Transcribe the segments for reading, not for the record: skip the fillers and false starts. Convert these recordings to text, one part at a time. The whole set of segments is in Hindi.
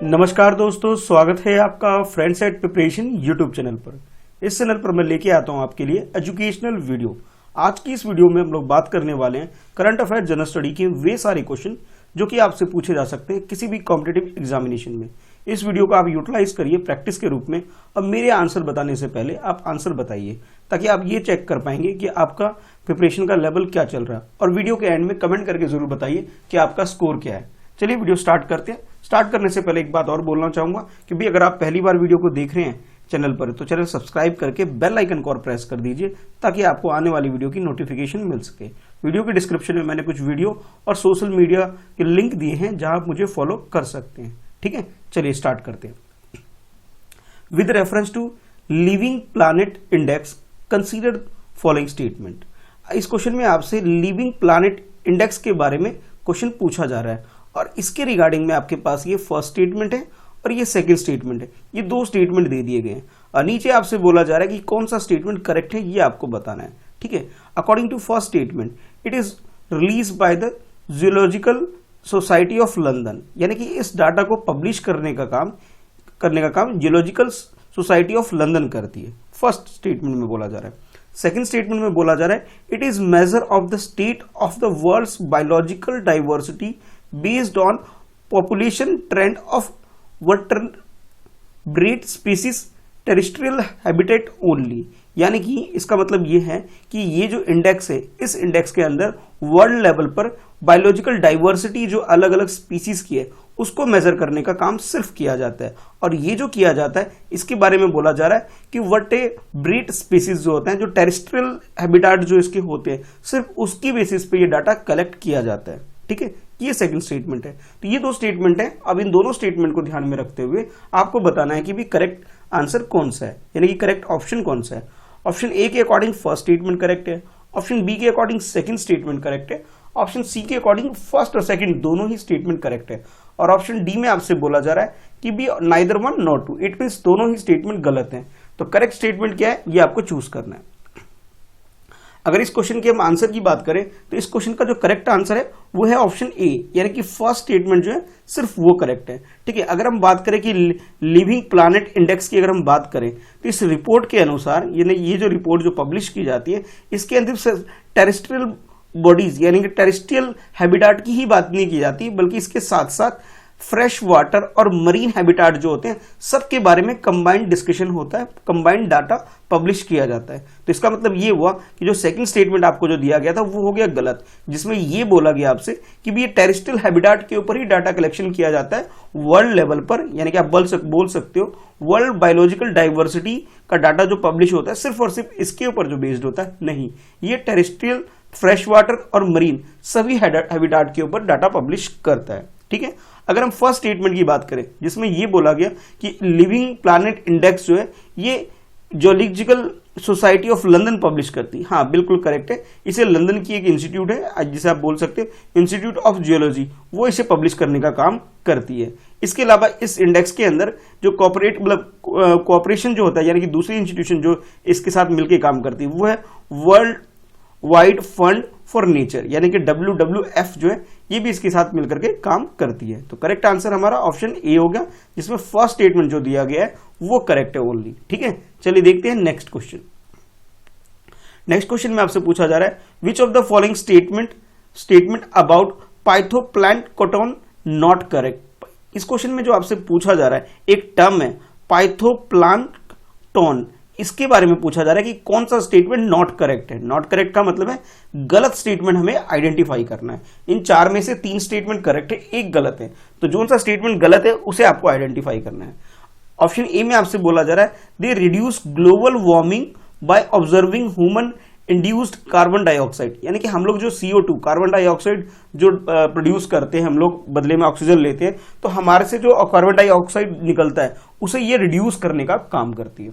नमस्कार दोस्तों, स्वागत है आपका friends at preparation YouTube channel पर। इस चैनल पर मैं लेके आता हूं आपके लिए एजुकेशनल वीडियो। आज की इस वीडियो में हम लोग बात करने वाले हैं करंट अफेयर जनरल स्टडी के वे सारे क्वेश्चन जो कि आपसे पूछे जा सकते हैं किसी भी कॉम्पिटिटिव एग्जामिनेशन में। इस वीडियो को आप यूटिलाइज करिए प्रैक्टिस के रूप में। अब मेरे आंसर बताने से पहले आप आंसर बताइए ताकि आप ये चेक कर पाएंगे कि आपका प्रिपरेशन का लेवल क्या चल रहा है, और वीडियो के एंड में कमेंट करके जरूर बताइए कि आपका स्कोर क्या है। चलिए वीडियो स्टार्ट करते हैं। स्टार्ट करने से पहले एक बात और बोलना चाहूंगा कि भी अगर आप पहली बार वीडियो को देख रहे हैं चैनल पर तो चैनल सब्सक्राइब करके बेल आइकन को और प्रेस कर दीजिए ताकि आपको आने वाली वीडियो की नोटिफिकेशन मिल सके। वीडियो के डिस्क्रिप्शन में मैंने कुछ वीडियो और सोशल मीडिया के लिंक दिए हैं जहां आप मुझे फॉलो कर सकते हैं। ठीक है, चलिए स्टार्ट करते हैं। With reference to living planet index consider following statement. इस क्वेश्चन में आपसे लिविंग प्लैनेट इंडेक्स के बारे में क्वेश्चन पूछा जा रहा है और इसके रिगार्डिंग में आपके पास ये फर्स्ट स्टेटमेंट है और ये सेकंड स्टेटमेंट है। ये दो स्टेटमेंट दे दिए गए हैं और नीचे आपसे बोला जा रहा है कि कौन सा स्टेटमेंट करेक्ट है, ये आपको बताना है। ठीक है, according to first statement it is release by the geological society of London, यानी कि इस डाटा को पब्लिश करने का काम जियोलॉजिकल सोसाइटी ऑफ लंदन करती है। फर्स्ट स्टेटमेंट में बोला जा रहा है। सेकेंड स्टेटमेंट में बोला जा रहा है it is measure of the state of the world's biological diversity based on population trend of vertebrate species terrestrial habitat only, यानी कि इसका मतलब ये है कि ये जो इंडेक्स है इस इंडेक्स के अंदर वर्ल्ड लेवल पर बायोलॉजिकल डाइवर्सिटी जो अलग अलग स्पीसीज की है उसको मेजर करने का काम सिर्फ किया जाता है। और ये जो किया जाता है इसके बारे में बोला जा रहा है कि वर्टेब्रेट स्पीसीज जो होते हैं, जो टेरेस्ट्रियल हैबिटेट जो इसके होते हैं, सिर्फ उसकी बेसिस पे ये डाटा कलेक्ट किया जाता है। ठीक है, ये सेकंड स्टेटमेंट है। तो ये दो स्टेटमेंट है। अब इन दोनों स्टेटमेंट को ध्यान में रखते हुए आपको बताना है कि भी करेक्ट आंसर कौन सा है, यानी कि करेक्ट ऑप्शन कौन सा है। ऑप्शन ए के अकॉर्डिंग फर्स्ट स्टेटमेंट करेक्ट है, ऑप्शन बी के अकॉर्डिंग सेकंड स्टेटमेंट करेक्ट है, ऑप्शन सी के अकॉर्डिंग फर्स्ट और सेकंड दोनों ही स्टेटमेंट करेक्ट है, और ऑप्शन डी में आपसे बोला जा रहा है कि भी neither one not two, it means दोनों ही स्टेटमेंट गलत हैं। तो करेक्ट स्टेटमेंट क्या है ये आपको चूज करना है। अगर इस क्वेश्चन के हम आंसर की बात करें तो इस क्वेश्चन का जो करेक्ट आंसर है वो है ऑप्शन ए, यानी कि फर्स्ट स्टेटमेंट जो है सिर्फ वो करेक्ट है। ठीक है, अगर हम बात करें कि लिविंग प्लैनेट इंडेक्स की अगर हम बात करें तो इस रिपोर्ट के अनुसार, यानी ये जो रिपोर्ट जो पब्लिश की जाती है इसके अंदर टेरेस्ट्रियल बॉडीज यानी कि टेरेस्ट्रियल हैबिटेट की ही बात नहीं की जाती, बल्कि इसके साथ साथ फ्रेश वाटर और मरीन हैबिटेट जो होते हैं सबके बारे में कंबाइंड डिस्कशन होता है, कंबाइंड डाटा पब्लिश किया जाता है। तो इसका मतलब ये हुआ कि जो सेकंड स्टेटमेंट आपको जो दिया गया था वो हो गया गलत, जिसमें ये बोला गया आपसे कि भी ये टेरेस्ट्रियल हैबिटेट के ऊपर ही डाटा कलेक्शन किया जाता है वर्ल्ड लेवल पर, यानी कि आप बोल सकते हो वर्ल्ड बायोलॉजिकल डाइवर्सिटी का डाटा जो पब्लिश होता है सिर्फ और सिर्फ इसके ऊपर जो बेस्ड होता है नहीं, ये टेरेस्ट्रियल, फ्रेश वाटर और मरीन सभी हैबिटेट के ऊपर डाटा पब्लिश करता है। ठीक है, अगर हम फर्स्ट स्टेटमेंट की बात करें जिसमें ये बोला गया कि लिविंग प्लैनेट इंडेक्स जो है ये geological society of London publish करती है, हाँ बिल्कुल करेक्ट है। इसे लंदन की एक इंस्टीट्यूट है जिसे आप बोल सकते हो इंस्टीट्यूट ऑफ जियोलॉजी, वो इसे पब्लिश करने का काम करती है। इसके अलावा इस इंडेक्स के अंदर जो कोऑपरेशन जो होता है, यानी कि दूसरी इंस्टीट्यूशन जो इसके साथ मिलकर काम करती है वो है world wide fund for nature, यानी कि WWF जो है ये भी इसके साथ मिलकर के काम करती है। तो करेक्ट आंसर हमारा ऑप्शन ए हो गया, जिसमें फर्स्ट स्टेटमेंट जो दिया गया है वो करेक्ट है ओनली। ठीक है, चलिए देखते हैं नेक्स्ट क्वेश्चन। नेक्स्ट क्वेश्चन में आपसे पूछा जा रहा है which of the following statement about phytoplankton not correct. इस क्वेश्चन में जो आपसे पूछा जा रहा है एक टर्म है पाइथोप्लांक्टन, इसके बारे में पूछा जा रहा है कि कौन सा स्टेटमेंट नॉट करेक्ट है। नॉट करेक्ट का मतलब है गलत स्टेटमेंट हमें आइडेंटिफाई करना है। इन चार में से तीन स्टेटमेंट करेक्ट है, एक गलत है, तो जो सा स्टेटमेंट गलत है उसे आपको आइडेंटिफाई करना है। ऑप्शन ए में आपसे बोला जा रहा है they reduce global warming by observing human induced carbon dioxide, यानी कि हम लोग जो CO2 कार्बन डाइऑक्साइड जो प्रोड्यूस करते हैं, हम लोग बदले में ऑक्सीजन लेते हैं, तो हमारे से जो कार्बन डाइऑक्साइड निकलता है उसे ये रिड्यूस करने का काम करती है।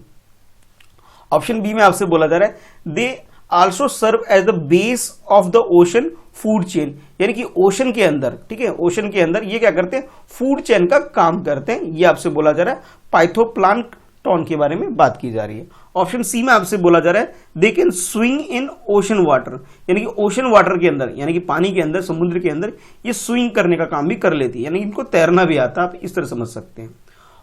ऑप्शन बी में आपसे बोला जा रहा है they also serve as the base of the ocean food chain, यानी कि ओशन के अंदर, ठीक है, ओशन के अंदर ये क्या करते हैं फूड चेन का काम करते हैं। ये आपसे बोला जा रहा है पाइथोप्लांक्टन टॉन के बारे में बात की जा रही है। ऑप्शन सी में आपसे बोला जा रहा है they can swing in ocean water, यानी कि ओशन वाटर के अंदर, यानी कि पानी के अंदर, समुद्र के अंदर ये स्विंग करने का काम भी कर लेती है, यानी इनको तैरना भी आता है, आप इस तरह समझ सकते हैं।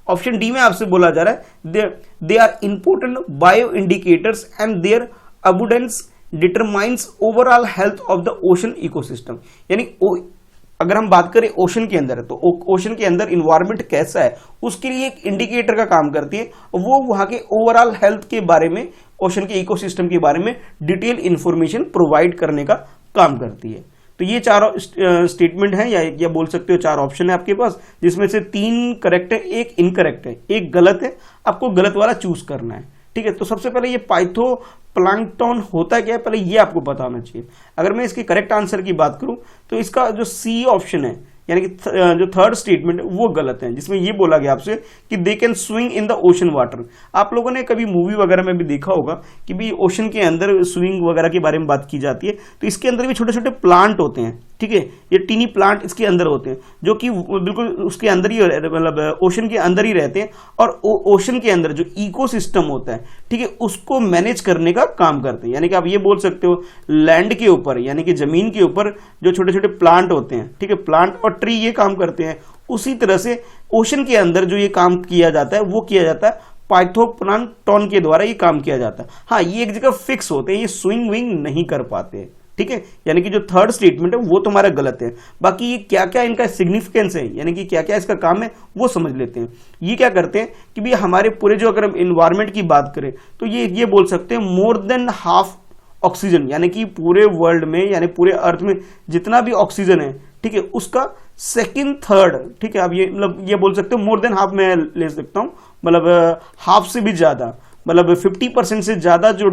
ऑप्शन डी में आपसे बोला जा रहा है they are important bio indicators and their abundance determines overall health of the ocean ecosystem, यानी अगर हम बात करें ओशन के अंदर, तो ओशन के अंदर इन्वायरमेंट कैसा है उसके लिए एक इंडिकेटर का काम करती है, वो वहां के ओवरऑल हेल्थ के बारे में, ओशन के इकोसिस्टम के बारे में डिटेल इंफॉर्मेशन प्रोवाइड करने का काम करती है। तो ये चारों स्टेटमेंट हैं, या बोल सकते हो चार ऑप्शन है आपके पास, जिसमें से 3 करेक्ट है, एक इनकरेक्ट है, एक गलत है, आपको गलत वाला चूज करना है। ठीक है, तो सबसे पहले ये पाइथो प्लैंकटन होता क्या है, पहले ये आपको पता होना चाहिए। अगर मैं इसके करेक्ट आंसर की बात करूं तो इसका जो सी ऑप्शन है, यानी कि जो थर्ड स्टेटमेंट है वो गलत है, जिसमें ये बोला गया आपसे कि they can swing in the ocean water. आप लोगों ने कभी मूवी वगैरह में भी देखा होगा कि भी ओशन के अंदर स्विंग वगैरह के बारे में बात की जाती है, तो इसके अंदर भी छोटे छोटे प्लांट होते हैं, ठीक है, ये टीनी प्लांट इसके अंदर होते हैं, जो कि बिल्कुल उसके अंदर ही, मतलब ओशन के अंदर ही रहते हैं, और ओशन के अंदर जो इकोसिस्टम होता है, ठीक है, उसको मैनेज करने का काम करते हैं। यानी कि आप ये बोल सकते हो लैंड के ऊपर, यानी कि जमीन के ऊपर जो छोटे छोटे प्लांट होते हैं, ठीक है, प्लांट और ट्री ये काम करते हैं, उसी तरह से ओशन के अंदर जो ये काम किया जाता है वो किया जाता है पाइथोप्लैंकटन के द्वारा, ये काम किया जाता है। हाँ, ये एक जगह फिक्स होते हैं, ये स्विंग विंग नहीं कर पाते हैं, ठीक है, यानी कि जो थर्ड स्टेटमेंट है वो तुम्हारा गलत है। बाकी ये क्या क्या इनका सिग्निफिकेंस है, यानी कि क्या क्या इसका काम है वो समझ लेते हैं। ये क्या करते हैं कि भी हमारे पूरे जो, अगर हम इन्वायरमेंट की बात करें तो ये बोल सकते हैं मोर देन हाफ ऑक्सीजन, यानी कि पूरे वर्ल्ड में, यानी पूरे अर्थ में जितना भी ऑक्सीजन है, ठीक है, उसका सेकंड थर्ड, ठीक है, अब ये मतलब ये बोल सकते हो मोर देन हाफ, मैं ले सकता हूं, मतलब हाफ से भी ज्यादा, मतलब 50% से ज्यादा जो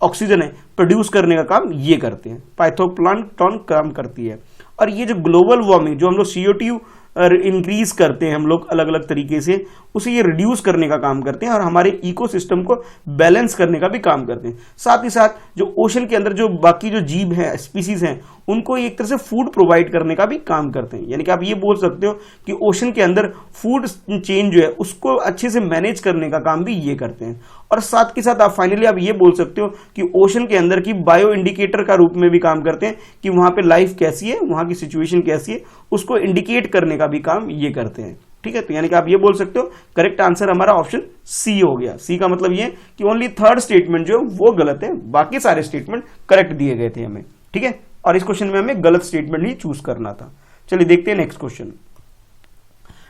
ऑक्सीजन है प्रोड्यूस करने का काम ये करते हैं, पाइथोप्लैंकटन काम करती है। और ये जो ग्लोबल वार्मिंग, जो हम लोग CO2 इंक्रीज करते हैं हम लोग अलग अलग तरीके से, उसे ये रिड्यूस करने का काम करते हैं और हमारे इकोसिस्टम को बैलेंस करने का भी काम करते हैं। साथ ही साथ जो ओशन के अंदर जो बाकी जो जीव हैं, स्पीसीज हैं, उनको एक तरह से फूड प्रोवाइड करने का भी काम करते हैं। यानी कि आप ये बोल सकते हो कि ओशन के अंदर फूड चेन जो है उसको अच्छे से मैनेज करने का काम भी ये करते हैं। और साथ के साथ आप फाइनली आप ये बोल सकते हो कि ओशन के अंदर की बायो इंडिकेटर का रूप में भी काम करते हैं, कि वहां पे लाइफ कैसी है, वहां की सिचुएशन कैसी है, उसको इंडिकेट करने का भी काम ये करते हैं। ठीक है, तो यानी कि आप ये बोल सकते हो करेक्ट आंसर हमारा ऑप्शन सी हो गया। सी का मतलब ये कि ओनली थर्ड स्टेटमेंट जो वो गलत है, बाकी सारे स्टेटमेंट करेक्ट दिए गए थे हमें। ठीक है, और इस क्वेश्चन में हमें गलत स्टेटमेंट ही चूज करना था। चलिए देखते हैं नेक्स्ट क्वेश्चन।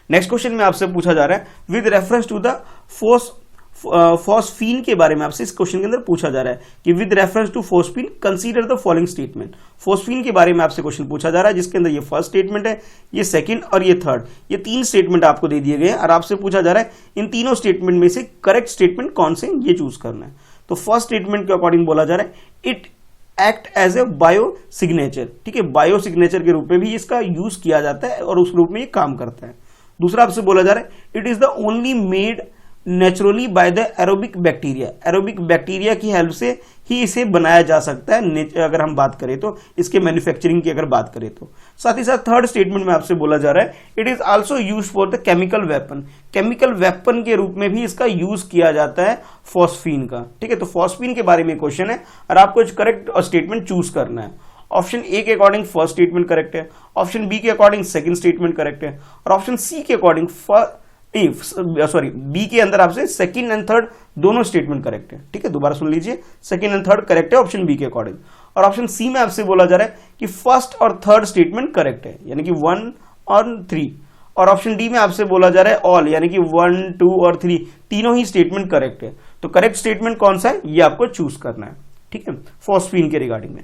नेक्स्ट क्वेश्चन में आपसे पूछा जा रहा है with reference to the phosphine के बारे में आपसे इस क्वेश्चन के अंदर पूछा जा रहा है कि with reference to phosphine consider the following statement. Phosphine के बारे में आपसे क्वेश्चन पूछा जा रहा है, जिसके अंदर ये फर्स्ट स्टेटमेंट है, ये सेकंड और ये थर्ड, ये 3 स्टेटमेंट आपको दे दिए गए हैं और आपसे पूछा जा रहा है इन तीनों स्टेटमेंट में से करेक्ट स्टेटमेंट कौन से, ये चूज करना है। तो फर्स्ट स्टेटमेंट के अकॉर्डिंग बोला जा रहा है it act as a bio signature. ठीक है, बायो सिग्नेचर के रूप में भी इसका यूज किया जाता है और उस रूप में ये काम करता है। दूसरा आपसे बोला जा रहा है it is the only made naturally by the aerobic bacteria. Aerobic bacteria की हेल्प से ही इसे बनाया जा सकता है, अगर हम बात करें तो इसके मैन्युफैक्चरिंग की अगर बात करें तो। साथ ही साथ थर्ड स्टेटमेंट में आपसे बोला जा रहा है it is also use for the chemical weapon. Chemical weapon के रूप में भी इसका यूज किया जाता है फॉस्फीन का। ठीक है, तो फॉस्फीन के बारे में क्वेश्चन है और आपको करेक्ट स्टेटमेंट चूज करना है। ऑप्शन ए के अकॉर्डिंग फर्स्ट स्टेटमेंट करेक्ट है, ऑप्शन बी के अकॉर्डिंग सेकंड स्टेटमेंट करेक्ट है, और ऑप्शन सी के अकॉर्डिंग बी के अंदर आपसे सेकंड एंड थर्ड दोनों स्टेटमेंट करेक्ट है। ठीक है, दोबारा सुन लीजिए, सेकंड एंड थर्ड करेक्ट है ऑप्शन बी के अकॉर्डिंग। और ऑप्शन सी में आपसे बोला जा रहा है कि फर्स्ट और थर्ड स्टेटमेंट करेक्ट है, यानी कि 1 और 3। और ऑप्शन डी में आपसे बोला जा रहा है ऑल, यानी कि 1, 2 और 3 तीनों ही स्टेटमेंट करेक्ट है। तो करेक्ट स्टेटमेंट कौन सा है ये आपको चूज करना है। ठीक है, फॉस्फीन के रिगार्डिंग में।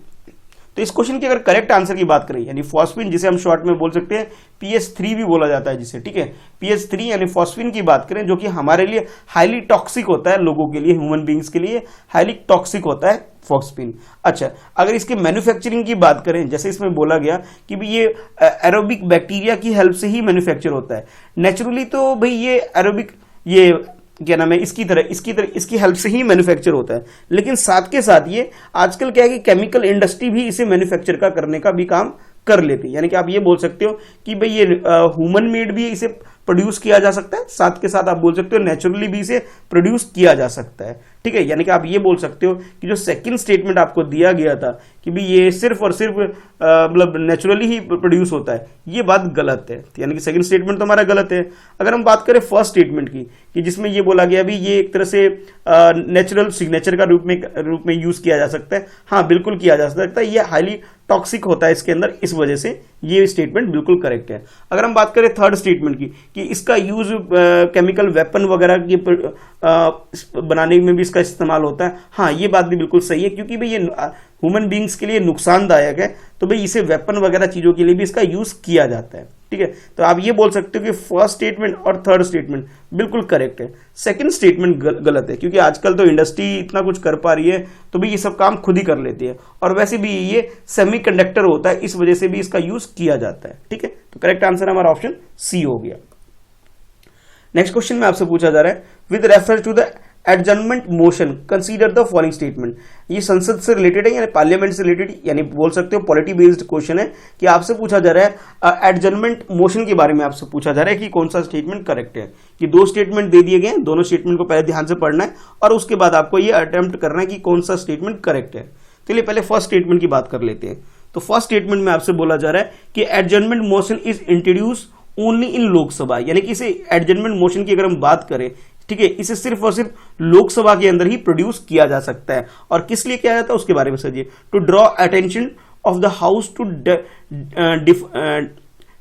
तो इस क्वेश्चन की अगर करेक्ट आंसर की बात करें, यानी फॉस्फीन जिसे हम शॉर्ट में बोल सकते हैं PH3 भी बोला जाता है जिसे, ठीक है, PH3 यानी फॉस्फीन की बात करें, जो कि हमारे लिए हाईली टॉक्सिक होता है, लोगों के लिए, ह्यूमन बींग्स के लिए हाईली टॉक्सिक होता है फॉस्फीन। अच्छा, अगर इसके मैन्युफैक्चरिंग की बात करें, जैसे इसमें बोला गया कि भी ये एरोबिक बैक्टीरिया की हेल्प से ही मैन्युफैक्चर होता है। नेचुरली तो भाई ये एरोबिक, ये क्या नाम है, इसकी हेल्प से ही मैन्युफैक्चर होता है, लेकिन साथ के साथ ये आजकल क्या है कि केमिकल इंडस्ट्री भी इसे मैन्युफैक्चर करने का भी काम कर लेती है। यानी कि आप ये बोल सकते हो कि भाई ये ह्यूमन मेड भी इसे प्रोड्यूस किया जा सकता है, साथ के साथ आप बोल सकते हो नेचुरली भी इसे प्रोड्यूस किया जा सकता है। ठीक है, यानी कि आप ये बोल सकते हो कि जो सेकंड स्टेटमेंट आपको दिया गया था कि भी ये सिर्फ और सिर्फ मतलब नेचुरली ही प्रोड्यूस होता है, ये बात गलत है। यानी कि सेकंड स्टेटमेंट तो हमारा गलत है। अगर हम बात करें फर्स्ट स्टेटमेंट की कि जिसमें ये बोला गया भी ये एक तरह से नेचुरल सिग्नेचर का रूप में यूज किया जा सकता है, हाँ बिल्कुल किया जा सकता है, ये हाईली टॉक्सिक होता है इसके अंदर, इस वजह से ये स्टेटमेंट बिल्कुल करेक्ट है। अगर हम बात करें थर्ड स्टेटमेंट की कि इसका यूज केमिकल वेपन वगैरह की बनाने में भी इसका इस्तेमाल होता है, हाँ ये बात भी बिल्कुल सही है, क्योंकि भाई ये ह्यूमन बींग्स के लिए नुकसानदायक है, तो भाई इसे वेपन वगैरह चीजों के लिए भी इसका यूज किया जाता है। ठीक है, तो आप ये बोल सकते हो कि फर्स्ट स्टेटमेंट और थर्ड स्टेटमेंट बिल्कुल करेक्ट है, सेकंड स्टेटमेंट गलत है, क्योंकि आजकल तो इंडस्ट्री इतना कुछ कर पा रही है तो भी ये सब काम खुद ही कर लेती है, और वैसे भी ये सेमीकंडक्टर होता है, इस वजह से भी इसका यूज किया जाता है। ठीक है, तो करेक्ट आंसर हमारा ऑप्शन सी हो गया। नेक्स्ट क्वेश्चन में आपसे पूछा जा रहा है with refer to the adjournment motion consider the following statement. ये संसद से रिलेटेड है, यानी पार्लियामेंट से रिलेटेड, यानी बोल सकते हो पॉलिटी बेस्ड क्वेश्चन है कि आपसे पूछा जा रहा है एडजर्नमेंट मोशन के बारे में आपसे पूछा जा रहा है कि कौन सा स्टेटमेंट करेक्ट है। कि दो स्टेटमेंट दे दिए गए हैं, दोनों स्टेटमेंट को पहले ध्यान से पढ़ना है और उसके बाद आपको ये अटेम्प्ट करना है कि कौन सा स्टेटमेंट करेक्ट है। चलिए पहले फर्स्ट स्टेटमेंट की बात कर लेते हैं। तो फर्स्ट स्टेटमेंट में आपसे बोला जा रहा है कि adjournment motion is introduce only in Lok Sabha, यानी कि इसे एडजर्नमेंट मोशन की अगर हम बात करें, ठीक है, इसे सिर्फ और सिर्फ लोकसभा के अंदर ही प्रोड्यूस किया जा सकता है। और किस लिए किया जाता है उसके बारे में समझिए। To draw attention of the house to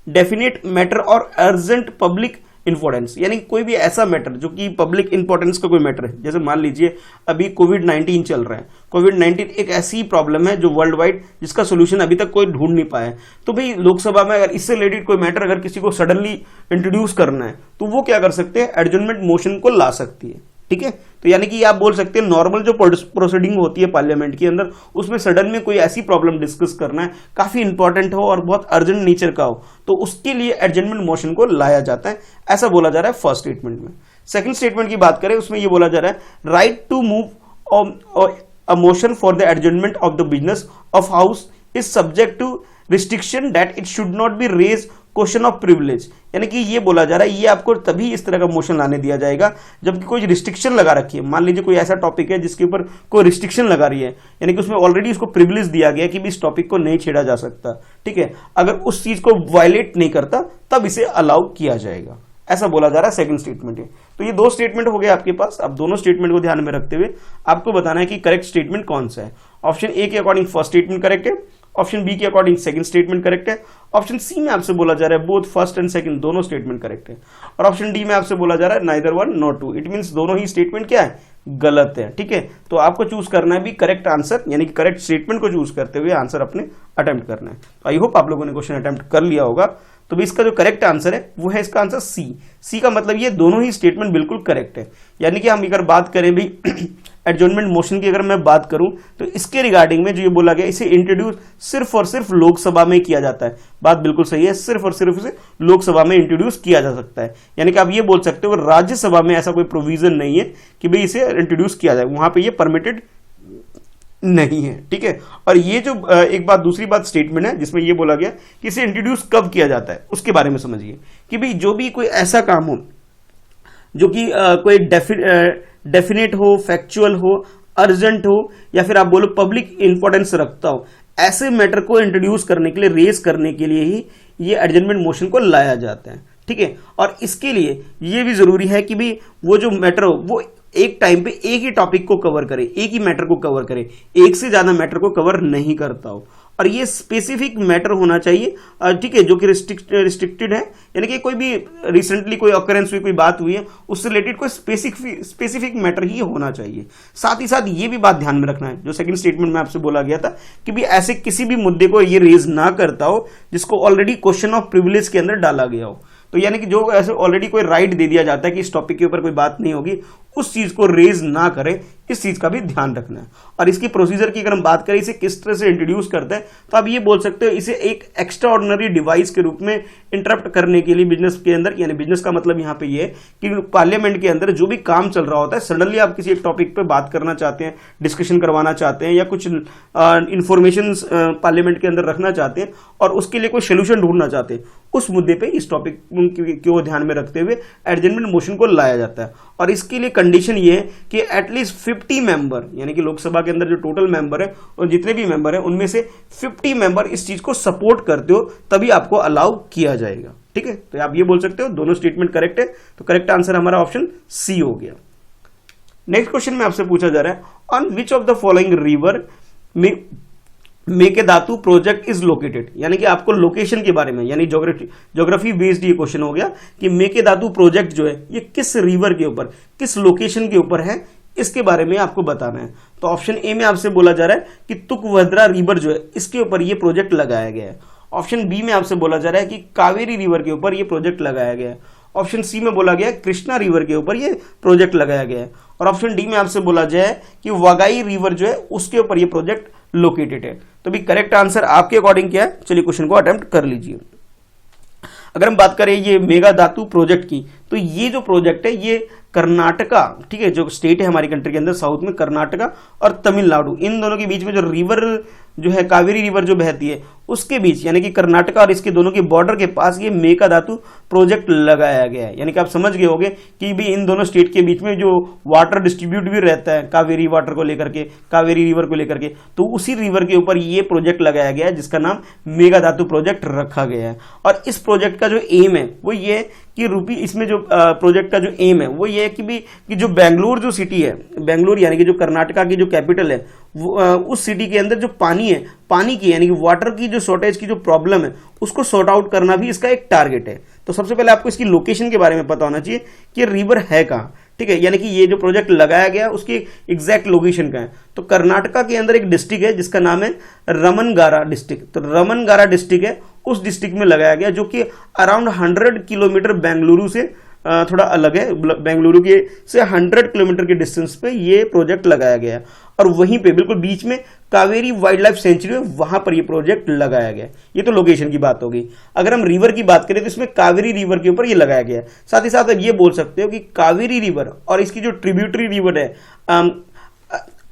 definite matter और अर्जेंट पब्लिक इंपॉर्टेंस, यानी कोई भी ऐसा मैटर जो कि पब्लिक इंपॉर्टेंस का कोई मैटर है। जैसे मान लीजिए अभी कोविड-19 चल रहा है, कोविड-19 एक ऐसी प्रॉब्लम है जो वर्ल्ड वाइड जिसका सोल्यूशन अभी तक कोई ढूंढ नहीं पाया है, तो भाई लोकसभा में अगर इससे रिलेटेड कोई मैटर अगर किसी को सडनली इंट्रोड्यूस करना है तो वो क्या कर सकते हैं, एडजर्नमेंट मोशन को ला सकती है। ठीक है, तो यानी कि आप बोल सकते हैं नॉर्मल जो प्रोसीडिंग होती है पार्लियामेंट के अंदर, उसमें सडन में कोई ऐसी प्रॉब्लम डिस्कस करना है, काफी इंपॉर्टेंट हो और बहुत अर्जेंट नेचर का हो, तो उसके लिए एडजर्नमेंट मोशन को लाया जाता है, ऐसा बोला जा रहा है फर्स्ट स्टेटमेंट में। सेकंड स्टेटमेंट की बात करें, उसमें यह बोला जा रहा है right to move a motion for the adjournment of the business of house is subject to restriction that it should not be raise question of privilege, यानी कि ये बोला जा रहा है ये आपको तभी इस तरह का मोशन लाने दिया जाएगा जबकि कोई रिस्ट्रिक्शन लगा रखी है। मान लीजिए कोई ऐसा टॉपिक है जिसके ऊपर कोई रिस्ट्रिक्शन लगा रही है, यानी कि उसमें ऑलरेडी उसको प्रिविलेज दिया गया कि भी इस टॉपिक को नहीं छेड़ा जा सकता। ठीक है, अगर उस चीज को वायलेट नहीं करता तब इसे अलाउ किया जाएगा, ऐसा बोला जा रहा है सेकंड स्टेटमेंट है। तो ये दो स्टेटमेंट हो गए आपके पास। अब दोनों स्टेटमेंट को ध्यान में रखते हुए आपको बताना है कि करेक्ट स्टेटमेंट कौन सा है। ऑप्शन ए के अकॉर्डिंग फर्स्ट स्टेटमेंट करेक्ट है, ऑप्शन बी के अकॉर्डिंग सेकंड स्टेटमेंट करेक्ट है, ऑप्शन सी में आपसे बोला जा रहा है बोथ फर्स्ट एंड सेकंड दोनों स्टेटमेंट करेक्ट है, और ऑप्शन डी में आपसे बोला जा रहा है neither one not two. It means दोनों ही स्टेटमेंट क्या है, गलत है। ठीक है, तो आपको चूज करना है भी करेक्ट आंसर, यानी कि करेक्ट स्टेटमेंट को चूज करते हुए आंसर अपने अटेम्प्ट करना है। तो आई होप आप लोगों ने क्वेश्चन अटेम्प्ट कर लिया होगा। तो भी इसका जो करेक्ट आंसर है वो है इसका आंसर सी। सी का मतलब ये दोनों ही स्टेटमेंट बिल्कुल करेक्ट है। यानी कि हम अगर बात करें भी एडजर्नमेंट मोशन की अगर मैं बात करूं तो इसके रिगार्डिंग में जो ये बोला गया इसे इंट्रोड्यूस सिर्फ और सिर्फ लोकसभा में किया जाता है। बात बिल्कुल सही है, सिर्फ और सिर्फ इसे लोकसभा में इंट्रोड्यूस किया जा सकता है। यानी कि आप ये बोल सकते हो राज्यसभा में ऐसा कोई प्रोविजन नहीं है कि भाई इसे इंट्रोड्यूस किया जाए, वहां पर ये परमिटेड नहीं है। ठीक है, और ये जो एक बात दूसरी बात स्टेटमेंट है जिसमें ये बोला गया कि इसे इंट्रोड्यूस कब किया जाता है उसके बारे में समझिए कि भाई जो भी कोई ऐसा काम हो जो कि कोई डेफिनेट हो, फैक्चुअल हो, अर्जेंट हो, या फिर आप बोलो पब्लिक इंपॉर्टेंस रखता हो, ऐसे मैटर को इंट्रोड्यूस करने के लिए, रेज करने के लिए ही ये एडजर्नमेंट मोशन को लाया जाता है। ठीक है, और इसके लिए ये भी जरूरी है कि भाई वो जो मैटर हो वो एक टाइम पे एक ही टॉपिक को कवर करे, एक ही मैटर को कवर करे, एक से ज्यादा मैटर को कवर नहीं करता हो, और ये स्पेसिफिक मैटर होना चाहिए। ठीक है, जो कि रिस्ट्रिक्टेड है, यानी कि कोई भी रिसेंटली कोई ऑकरेंस हुई, कोई बात हुई है, उससे रिलेटेड कोई स्पेसिफिक मैटर ही होना चाहिए। साथ ही साथ ये भी बात ध्यान में रखना है जो सेकंड स्टेटमेंट में आपसे बोला गया था कि भी ऐसे किसी भी मुद्दे को ये रेज ना करता हो जिसको ऑलरेडी क्वेश्चन ऑफ प्रिविलेज के अंदर डाला गया हो। तो यानी कि जो ऐसे ऑलरेडी कोई राइट दे दिया जाता है कि इस टॉपिक के ऊपर कोई बात नहीं होगी, उस चीज को रेज ना करें, इस चीज का भी ध्यान रखना है। और इसकी प्रोसीजर की अगर हम बात करें, इसे किस तरह से इंट्रोड्यूस करते हैं, तो आप ये बोल सकते हो इसे एक एक्स्ट्रा ऑर्डिनरी डिवाइस के रूप में इंटरप्ट करने के लिए बिजनेस के अंदर, यानी बिजनेस का मतलब यहाँ पे ये है कि पार्लियामेंट के अंदर जो भी काम चल रहा होता है, सडनली आप किसी एक टॉपिक पे बात करना चाहते हैं, डिस्कशन करवाना चाहते हैं, या कुछ इंफॉर्मेशन पार्लियामेंट के अंदर रखना चाहते हैं और उसके लिए कोई सोल्यूशन ढूंढना चाहते हैं, उस मुद्दे पे इस टॉपिक को ध्यान में रखते हुए एडजमेंट मोशन को लाया जाता है। और इसके लिए कंडीशन ये है कि एटलीस्ट 50 मेंबर, यानी कि लोकसभा के अंदर जो टोटल मेंबर है और जितने भी मेंबर है उनमें से 50 मेंबर इस चीज को सपोर्ट करते हो तभी आपको अलाउ किया जाएगा। ठीक है, तो आप ये बोल सकते हो दोनों स्टेटमेंट करेक्ट है, तो करेक्ट आंसर हमारा ऑप्शन सी हो गया। नेक्स्ट क्वेश्चन में आपसे पूछा जा रहा है, on which of the following river Mekedatu project is located, यानी कि आपको लोकेशन के बारे में, यानी ज्योग्राफी बेस्ड ये क्वेश्चन हो गया कि मेकेदातु प्रोजेक्ट जो है ये किस रिवर के ऊपर, किस लोकेशन के ऊपर है, इसके बारे में आपको बताना है। तो ऑप्शन ए में आपसे बोला जा रहा है कि तुंगभद्रा रिवर जो है इसके ऊपर ये प्रोजेक्ट लगाया गया है। ऑप्शन बी में आपसे बोला जा रहा है कि कावेरी रिवर के ऊपर ये प्रोजेक्ट लगाया गया है। ऑप्शन सी में बोला गया है कृष्णा रिवर के ऊपर ये प्रोजेक्ट लगाया गया है। और ऑप्शन डी में आपसे बोला जाए कि वागाई रिवर जो है उसके ऊपर ये प्रोजेक्ट लोकेटेड है। तो भी करेक्ट आंसर आपके अकॉर्डिंग क्या है, चलिए क्वेश्चन को अटेम्प्ट कर लीजिए। अगर हम बात करें ये मेगादातु प्रोजेक्ट की, तो ये जो प्रोजेक्ट है ये कर्नाटका, ठीक है, जो स्टेट है हमारी कंट्री के अंदर साउथ में, कर्नाटका और तमिलनाडु, इन दोनों के बीच में जो रिवर जो है कावेरी रिवर जो बहती है उसके बीच, यानी कि कर्नाटका और इसके दोनों के बॉर्डर के पास ये मेकादातु प्रोजेक्ट लगाया गया है। यानी कि आप समझ गए होंगे कि भी इन दोनों स्टेट के बीच में जो वाटर डिस्ट्रीब्यूट भी रहता है कावेरी वाटर को लेकर के, कावेरी रिवर को लेकर के, तो उसी रिवर के ऊपर ये प्रोजेक्ट लगाया गया है जिसका नाम मेगादातु प्रोजेक्ट रखा गया है। और इस प्रोजेक्ट का जो एम है वो ये कि इसमें जो प्रोजेक्ट का जो एम है वो ये है कि जो बेंगलुरु जो सिटी है, बेंगलुरु यानी कि जो कर्नाटका की जो कैपिटल है, उस सिटी के अंदर जो पानी है, पानी की यानी कि वाटर की जो शॉर्टेज की जो प्रॉब्लम है उसको सॉर्ट आउट करना भी इसका एक टारगेट है। तो सबसे पहले आपको इसकी लोकेशन के बारे में पता होना चाहिए कि रिवर है कहाँ, ठीक है, यानी कि ये जो प्रोजेक्ट लगाया गया उसकी एग्जैक्ट लोकेशन का है। तो कर्नाटका के अंदर एक डिस्ट्रिक्ट है जिसका नाम है रमनगारा डिस्ट्रिक्ट। तो रमनगारा डिस्ट्रिक्ट है, उस डिस्ट्रिक्ट में लगाया गया जो कि अराउंड 100 किलोमीटर बेंगलुरु से थोड़ा अलग है, बेंगलुरु के से 100 किलोमीटर के डिस्टेंस पे ये प्रोजेक्ट लगाया गया है। और वहीं पे बिल्कुल बीच में कावेरी वाइल्ड लाइफ सेंचुरी है, वहां पर ये प्रोजेक्ट लगाया गया। ये तो लोकेशन की बात होगी। अगर हम रिवर की बात करें तो इसमें कावेरी रिवर के ऊपर ये लगाया गया है। साथ ही साथ अब ये बोल सकते हो कि कावेरी रिवर और इसकी जो ट्रिब्यूटरी रिवर है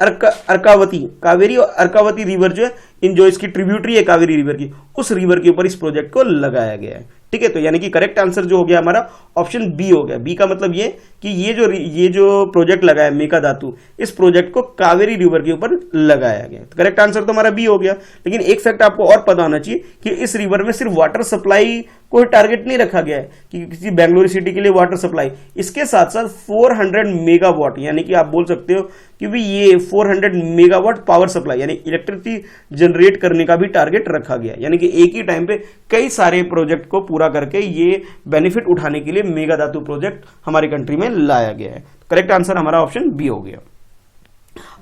अर्कावती, कावेरी और अर्कावती रिवर जो है, इन जो इसकी ट्रिब्यूटरी है कावेरी रिवर की, उस रिवर के ऊपर इस प्रोजेक्ट को लगाया गया है। ठीक है, तो यानी कि करेक्ट आंसर जो हो गया हमारा ऑप्शन बी हो गया। बी का मतलब ये कि ये जो प्रोजेक्ट लगाया है मेकादातु, इस प्रोजेक्ट को कावेरी रिवर के ऊपर लगाया गया। तो करेक्ट आंसर तो हमारा बी हो गया। लेकिन एक फैक्ट आपको और पता होना चाहिए कि इस रिवर में सिर्फ वाटर सप्लाई कोई टारगेट नहीं रखा गया है कि किसी बेंगलुरु सिटी के लिए वाटर सप्लाई, इसके साथ साथ 400 मेगावाट, यानी कि आप बोल सकते हो कि भी ये 400 मेगावाट पावर सप्लाई यानी इलेक्ट्रिसिटी जनरेट करने का भी टारगेट रखा गया। यानी कि एक ही टाइम पे कई सारे प्रोजेक्ट को पूरा करके ये बेनिफिट उठाने के लिए मेगादातु प्रोजेक्ट हमारी कंट्री में लाया गया है। करेक्ट आंसर हमारा ऑप्शन बी हो गया।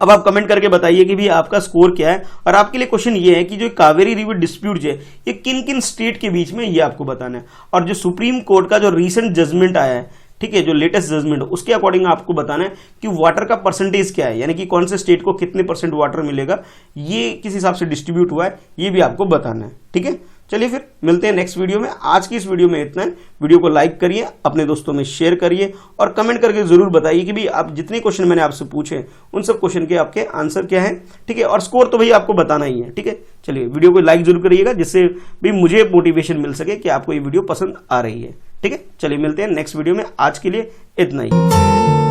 अब आप कमेंट करके बताइए कि भी आपका स्कोर क्या है। और आपके लिए क्वेश्चन ये है कि जो कावेरी रिवर डिस्प्यूट है ये किन किन स्टेट के बीच में, ये आपको बताना है। और जो सुप्रीम कोर्ट का जो रीसेंट जजमेंट आया है, ठीक है, जो लेटेस्ट जजमेंट, उसके अकॉर्डिंग आपको बताना है कि वाटर का परसेंटेज क्या है, यानी कि कौन से स्टेट को कितने % वाटर मिलेगा, ये किस हिसाब से डिस्ट्रीब्यूट हुआ है, ये भी आपको बताना है। ठीक है, चलिए फिर मिलते हैं नेक्स्ट वीडियो में। आज की इस वीडियो में इतना है। वीडियो को लाइक करिए, अपने दोस्तों में शेयर करिए और कमेंट करके जरूर बताइए कि भाई आप जितने क्वेश्चन मैंने आपसे पूछे उन सब क्वेश्चन के आपके आंसर क्या है। ठीक है, और स्कोर तो भाई आपको बताना ही है। ठीक है, चलिए वीडियो को लाइक जरूर करिएगा जिससे भी मुझे मोटिवेशन मिल सके कि आपको ये वीडियो पसंद आ रही है। ठीक है, चलिए मिलते हैं नेक्स्ट वीडियो में। आज के लिए इतना ही।